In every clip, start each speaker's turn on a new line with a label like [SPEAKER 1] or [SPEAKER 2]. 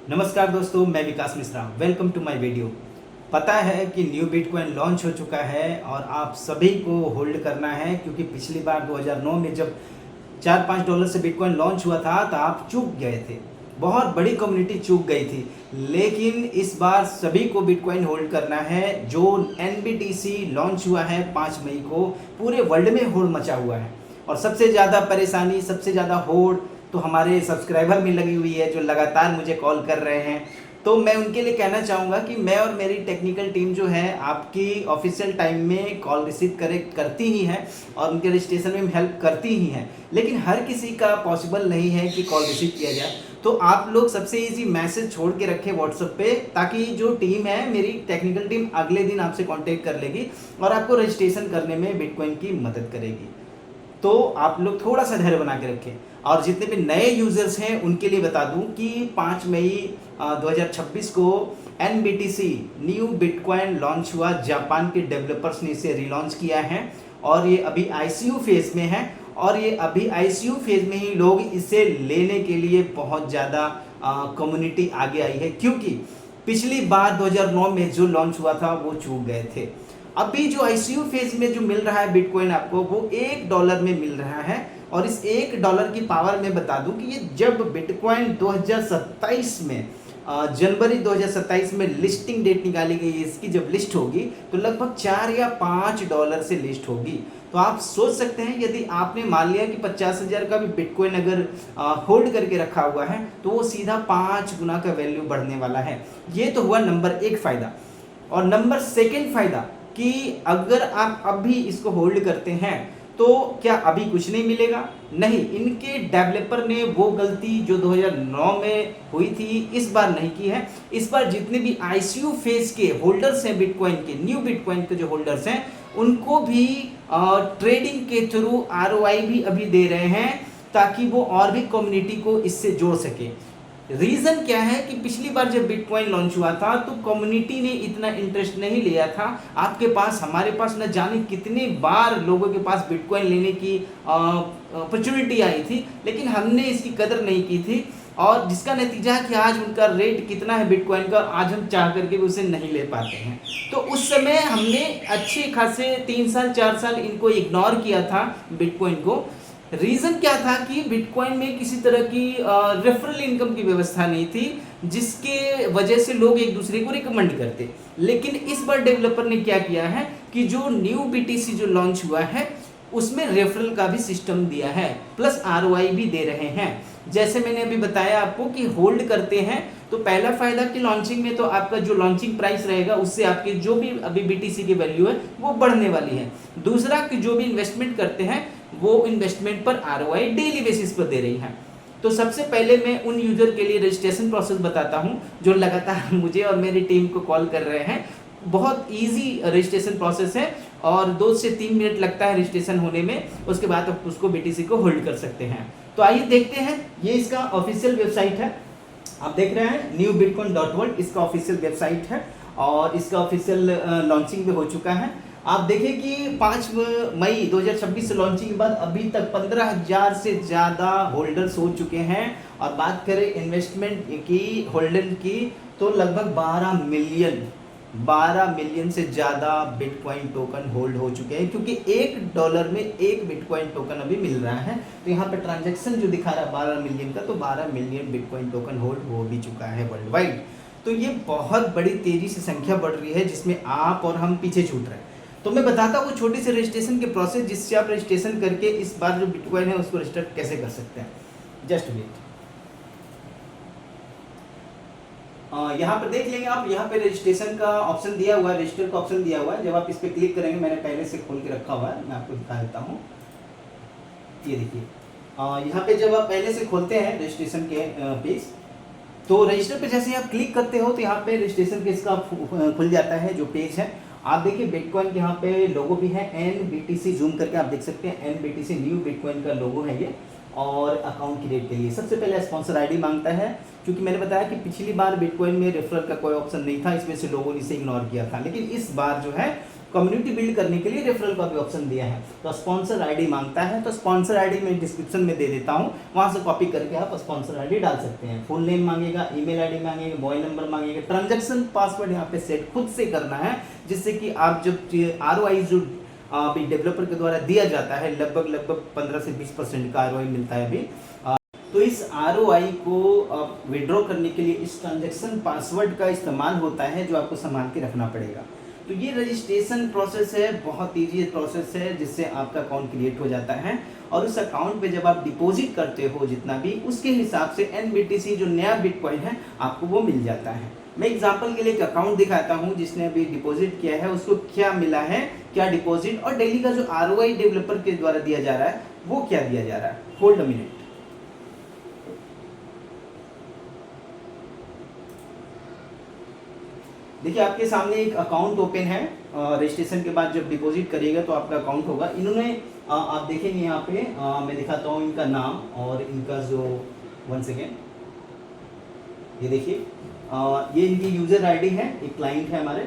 [SPEAKER 1] नमस्कार दोस्तों, मैं Vikas Mishra. Welcome to my video. पता है कि न्यू बिटकॉइन लॉन्च हो चुका है और आप सभी को होल्ड करना है, क्योंकि पिछली बार 2009 में जब $4-5 से बिटकॉइन लॉन्च हुआ था तो आप चूक गए थे। बहुत बड़ी कम्युनिटी चूक गई थी। लेकिन इस बार सभी को बिटकॉइन होल्ड करना है। जो NBTC लॉन्च हुआ है 5 मई को, पूरे वर्ल्ड में होड़ मचा हुआ है और सबसे ज़्यादा परेशानी, सबसे ज़्यादा होड़ तो हमारे सब्सक्राइबर में लगी हुई है, जो लगातार मुझे कॉल कर रहे हैं। तो मैं उनके लिए कहना चाहूँगा कि मैं और मेरी टेक्निकल टीम जो है आपकी ऑफिशियल टाइम में कॉल रिसीव करती ही है और उनके रजिस्ट्रेशन में हेल्प करती ही हैं। लेकिन हर किसी का पॉसिबल नहीं है कि कॉल रिसीव किया जाए। तो आप लोग सबसे ईजी मैसेज छोड़ के रखें व्हाट्सएप पे, ताकि जो टीम है, मेरी टेक्निकल टीम अगले दिन आपसे कॉन्टेक्ट कर लेगी और आपको रजिस्ट्रेशन करने में बिटकॉइन की मदद करेगी। तो आप लोग थोड़ा सा धैर्य बना के रखें। और जितने भी नए यूजर्स हैं उनके लिए बता दूं कि 5 मई 2026 को NBTC न्यू बिटकॉइन लॉन्च हुआ। जापान के डेवलपर्स ने इसे रिलॉन्च किया है और ये अभी ICO फेज में है। और ये अभी ICO फेज में ही लोग इसे लेने के लिए बहुत ज़्यादा कम्युनिटी आगे आई है, क्योंकि पिछली बार 2009 में जो लॉन्च हुआ था वो चूक गए थे। अभी जो ICO फेज में जो मिल रहा है बिटकॉइन आपको, वो $1 में मिल रहा है। और इस $1 की पावर में बता दूं कि ये जब बिटकॉइन 2027 में जनवरी 2027 में लिस्टिंग डेट निकाली गई है, इसकी जब लिस्ट होगी तो लगभग $4 या $5 से लिस्ट होगी। तो आप सोच सकते हैं, यदि आपने मान लिया कि 50,000 का भी बिटकॉइन अगर होल्ड करके रखा हुआ है तो वो सीधा 5 गुना का वैल्यू बढ़ने वाला है। ये तो हुआ नंबर 1 फायदा। और नंबर 2 फायदा कि अगर आप अभी इसको होल्ड करते हैं तो क्या अभी कुछ नहीं मिलेगा? नहीं, इनके डेवलपर ने वो गलती जो 2009 में हुई थी इस बार नहीं की है। इस बार जितने भी ICO फेज के होल्डर्स हैं बिटकॉइन के, न्यू बिटकॉइन के जो होल्डर्स हैं, उनको भी ट्रेडिंग के थ्रू ROI भी अभी दे रहे हैं, ताकि वो और भी कम्युनिटी को इससे जोड़ सके। रीज़न क्या है कि पिछली बार जब बिटकॉइन लॉन्च हुआ था तो कम्युनिटी ने इतना इंटरेस्ट नहीं लिया था। आपके पास, हमारे पास न जाने कितने बार लोगों के पास बिटकॉइन लेने की अपॉर्चुनिटी आई थी, लेकिन हमने इसकी कदर नहीं की थी। और जिसका नतीजा है कि आज उनका रेट कितना है बिटकॉइन का, आज हम चाह करके भी उसे नहीं ले पाते हैं। तो उस समय हमने अच्छे खासे 3 साल 4 साल इनको इग्नोर किया था बिटकॉइन को। रीज़न क्या था कि बिटकॉइन में किसी तरह की रेफरल इनकम की व्यवस्था नहीं थी, जिसके वजह से लोग एक दूसरे को रिकमेंड करते। लेकिन इस बार डेवलपर ने क्या किया है कि जो न्यू BTC जो लॉन्च हुआ है उसमें रेफरल का भी सिस्टम दिया है, प्लस ROI भी दे रहे हैं। जैसे मैंने अभी बताया आपको कि होल्ड करते हैं तो पहला फायदा कि लॉन्चिंग में तो आपका जो लॉन्चिंग प्राइस रहेगा उससे आपकी जो भी अभी BTC की वैल्यू है वो बढ़ने वाली है। दूसरा कि जो भी इन्वेस्टमेंट करते हैं वो इन्वेस्टमेंट पर ROI डेली बेसिस पर दे रही है। तो सबसे पहले मैं उन यूजर के लिए रजिस्ट्रेशन प्रोसेस बताता हूं जो लगातार मुझे और मेरी टीम को कॉल कर रहे हैं। बहुत इजी रजिस्ट्रेशन प्रोसेस है और 2 से 3 मिनट लगता है रजिस्ट्रेशन होने में। उसके बाद आप उसको BTC को होल्ड कर सकते हैं। तो आइए देखते हैं, ये इसका ऑफिशियल वेबसाइट है। आप देख रहे हैं newbitcoin.world, इसका ऑफिशियल वेबसाइट है और इसका ऑफिशियल लॉन्चिंग भी हो चुका है। आप देखें कि 5 मई 2026 से लॉन्चिंग के बाद अभी तक 15,000 से ज़्यादा होल्डर्स हो चुके हैं। और बात करें इन्वेस्टमेंट की, होल्डर की, तो लगभग 12 मिलियन से ज़्यादा बिटकॉइन टोकन होल्ड हो चुके हैं, क्योंकि $1 में 1 बिटकॉइन टोकन अभी मिल रहा है। तो यहाँ पे ट्रांजैक्शन जो दिखा रहा है 12 मिलियन का, तो 12 मिलियन बिटकॉइन टोकन होल्ड हो भी चुका है वर्ल्ड वाइड। तो ये बहुत बड़ी तेज़ी से संख्या बढ़ रही है, जिसमें आप और हम पीछे छूट रहे हैं। तो मैं बताता हूँ छोटी सी रजिस्ट्रेशन के प्रोसेस, जिससे आप रजिस्ट्रेशन करके इस बार जो बिटकॉइन है उसको रजिस्टर कैसे कर सकते हैं। जस्ट वेट, यहाँ पर देख लेंगे आप, यहाँ पे रजिस्ट्रेशन का ऑप्शन दिया हुआ है, रजिस्टर का ऑप्शन दिया हुआ है। जब आप इस पर क्लिक करेंगे, मैंने पहले से खोल के रखा हुआ है, मैं आपको दिखा देता हूँ। ये देखिए, यहाँ पे जब आप पहले से खोलते हैं रजिस्ट्रेशन के पेज, तो रजिस्टर पे जैसे आप क्लिक करते हो तो यहाँ पे रजिस्ट्रेशन पेज का खुल जाता है जो पेज है। आप देखिए बिटकॉइन के यहाँ पे लोगो भी है, NBTC, जूम करके आप देख सकते हैं, NBTC न्यू बिटकॉइन का लोगो है ये। और अकाउंट क्रिएट के लिए सबसे पहले स्पॉन्सर ID मांगता है, क्योंकि मैंने बताया कि पिछली बार बिटकॉइन में रेफरल का कोई ऑप्शन नहीं था, इसमें से लोगों ने इसे इग्नोर किया था। लेकिन इस बार जो है कम्युनिटी बिल्ड करने के लिए रेफरल का भी ऑप्शन दिया है। तो स्पॉन्सर आईडी मांगता है, तो स्पॉन्सर आईडी मैं डिस्क्रिप्शन में दे देता हूँ, वहाँ से कॉपी करके आप स्पॉन्सर आईडी डाल सकते हैं। फुल नेम मांगेगा, ईमेल आईडी मांगेगा, मोबाइल नंबर मांगेगा। ट्रांजैक्शन पासवर्ड यहाँ पे सेट खुद से करना है, जिससे कि आप जब ROI जो अभी डेवलपर के द्वारा दिया जाता है, लगभग 15 से 20% का ROI मिलता है अभी। तो इस ROI को विड्रॉ करने के लिए इस ट्रांजैक्शन पासवर्ड का इस्तेमाल होता है, जो आपको संभाल के रखना पड़ेगा। तो ये रजिस्ट्रेशन प्रोसेस है, बहुत ईजी प्रोसेस है, जिससे आपका अकाउंट क्रिएट हो जाता है और उस अकाउंट पे जब आप डिपॉजिट करते हो जितना भी, उसके हिसाब से NBTC जो नया बिटकॉइन है आपको वो मिल जाता है। मैं एग्जांपल के लिए एक अकाउंट दिखाता हूं जिसने अभी डिपॉजिट किया है, उसको क्या मिला है, क्या डिपॉजिट और डेली का जो ROI डेवलपर के द्वारा दिया जा रहा है वो क्या दिया जा रहा है। Hold a minute. देखिए आपके सामने एक अकाउंट ओपन है, रजिस्ट्रेशन के बाद जब डिपॉजिट करिएगा तो आपका अकाउंट होगा। इन्होंने आप देखेंगे यहाँ पे मैं दिखाता हूँ इनका नाम और इनका जो 1 सेकेंड, ये देखिए ये इनकी यूजर आईडी है, एक क्लाइंट है हमारे,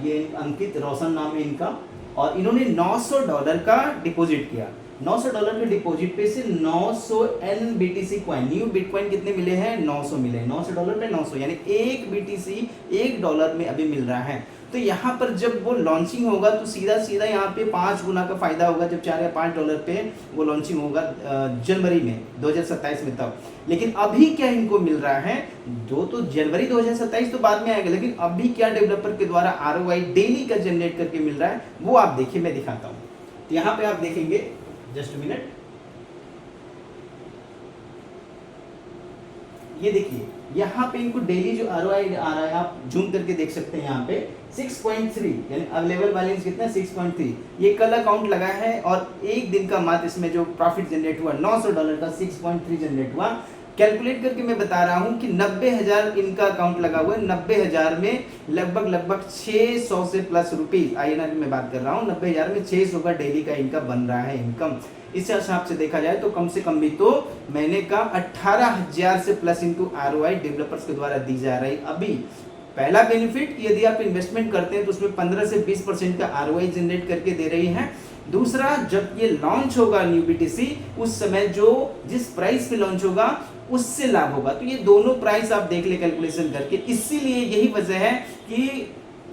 [SPEAKER 1] ये अंकित रोशन नाम है इनका, और इन्होंने $900 का डिपॉजिट किया। $900 के डिपॉजिट पे से 900 NBTC कॉइन, न्यू बिटकॉइन कितने मिले हैं, 900 मिले। $900 पे 900 यानी एक BTC $1 में अभी मिल रहा है। तो यहाँ पर जब वो लॉन्चिंग होगा तो सीधा सीधा यहाँ पे 5 गुना का फायदा होगा, जब $4 या $5 पे वो लॉन्चिंग होगा जनवरी में 2027 में तब। लेकिन अभी क्या इनको मिल रहा है, तो जनवरी 2027 तो बाद में आएगा, लेकिन अभी क्या डेवलपर के द्वारा ROI डेली का जनरेट करके मिल रहा है वो आप देखिए, मैं दिखाता हूँ। तो यहाँ पे आप देखेंगे, जस्ट मिनट, ये देखिए यहाँ पे इनको डेली जो ROI आ रहा है, आप जूम करके देख सकते हैं यहाँ पे 6.3 यानी अवेलेबल बैलेंस कितना है, 6.3। ये कल अकाउंट लगा है और एक दिन का मात्र इसमें जो प्रॉफिट जनरेट हुआ $900 का 6.3 जनरेट हुआ। कैलकुलेट करके मैं बता रहा हूँ कि 90,000 इनका अकाउंट लगा हुआ है, 90,000 में लगभग 600 से प्लस रुपीज INR में बात कर रहा हूँ, 90,000 में 600 का डेली का इनका बन रहा है इनकम। इस हिसाब से देखा जाए तो कम से कम भी तो महीने का 18,000 से प्लस इनको ROI डेवलपर्स के द्वारा दी जा रही। अभी पहला बेनिफिट, यदि आप इन्वेस्टमेंट करते हैं तो उसमें 15 से 20% का ROI जनरेट करके दे रही है। दूसरा, जब ये लॉन्च होगा न्यू BTC, उस समय जो जिस प्राइस पे लॉन्च होगा उससे लाभ होगा। तो ये दोनों प्राइस आप देख ले कैलकुलेशन करके, इसीलिए यही वजह है कि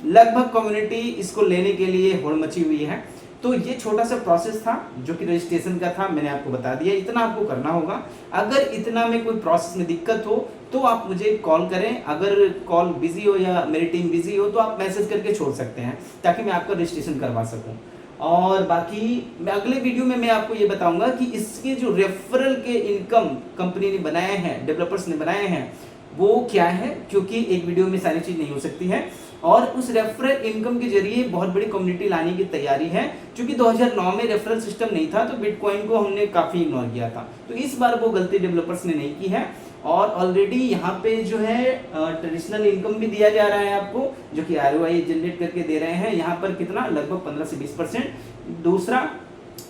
[SPEAKER 1] लगभग कम्युनिटी इसको लेने के लिए होड़ मची हुई है। तो ये छोटा सा प्रोसेस था जो कि रजिस्ट्रेशन का था, मैंने आपको बता दिया, इतना आपको करना होगा। अगर इतना में कोई प्रोसेस में दिक्कत हो तो आप मुझे कॉल करें, अगर कॉल बिजी हो या मेरी टीम बिजी हो तो आप मैसेज करके छोड़ सकते हैं, ताकि मैं आपका रजिस्ट्रेशन करवा सकूं। और बाकी मैं अगले वीडियो में मैं आपको ये बताऊंगा कि इसके जो रेफरल के इनकम कंपनी ने बनाए हैं, डेवलपर्स ने बनाए हैं, वो क्या है, क्योंकि एक वीडियो में सारी चीज नहीं हो सकती है। और उस रेफरल इनकम के जरिए बहुत बड़ी कम्युनिटी लाने की तैयारी है, क्योंकि 2009 में रेफरल सिस्टम नहीं था तो बिटकॉइन को हमने काफी इग्नोर किया था। तो इस बार वो गलती डेवलपर्स ने नहीं की है, और ऑलरेडी यहाँ पे जो है ट्रेडिशनल इनकम भी दिया जा रहा है आपको, जो कि ROI जनरेट करके दे रहे हैं यहाँ पर कितना, लगभग 15 से 20%। दूसरा,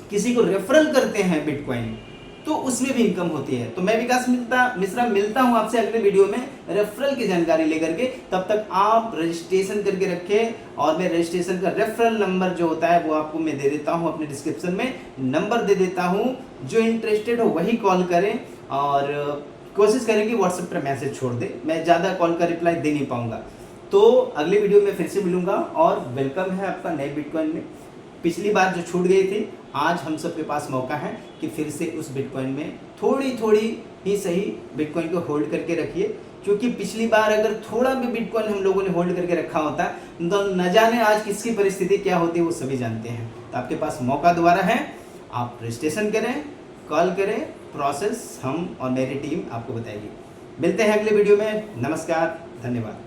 [SPEAKER 1] किसी को रेफरल करते हैं बिटकॉइन तो उसमें भी इनकम होती है। तो मैं विकास मिश्रा मिलता हूं आपसे अगले वीडियो में रेफरल की जानकारी लेकर के। तब तक आप रजिस्ट्रेशन करके रखें, और मैं रजिस्ट्रेशन का रेफरल नंबर जो होता है वो आपको मैं दे देता हूं, अपने डिस्क्रिप्शन में नंबर दे देता हूं। जो इंटरेस्टेड हो वही कॉल करें, और कोशिश करें कि व्हाट्सएप पर मैसेज छोड़ दें, मैं ज़्यादा कॉल का रिप्लाई दे नहीं पाऊंगा। तो अगले वीडियो में फिर से मिलूंगा, और वेलकम है आपका नए बिटकॉइन में। पिछली बार जो छूट गई थी, आज हम सबके पास मौका है कि फिर से उस बिटकॉइन में थोड़ी ही सही बिटकॉइन को होल्ड करके रखिए, क्योंकि पिछली बार अगर थोड़ा भी बिटकॉइन हम लोगों ने होल्ड करके रखा होता तो न जाने आज किसकी परिस्थिति क्या होती है, वो सभी जानते हैं। तो आपके पास मौका दोबारा है, आप रजिस्ट्रेशन करें, कॉल करें, प्रोसेस हम और मेरी टीम आपको बताएगी। मिलते हैं अगले वीडियो में। नमस्कार, धन्यवाद।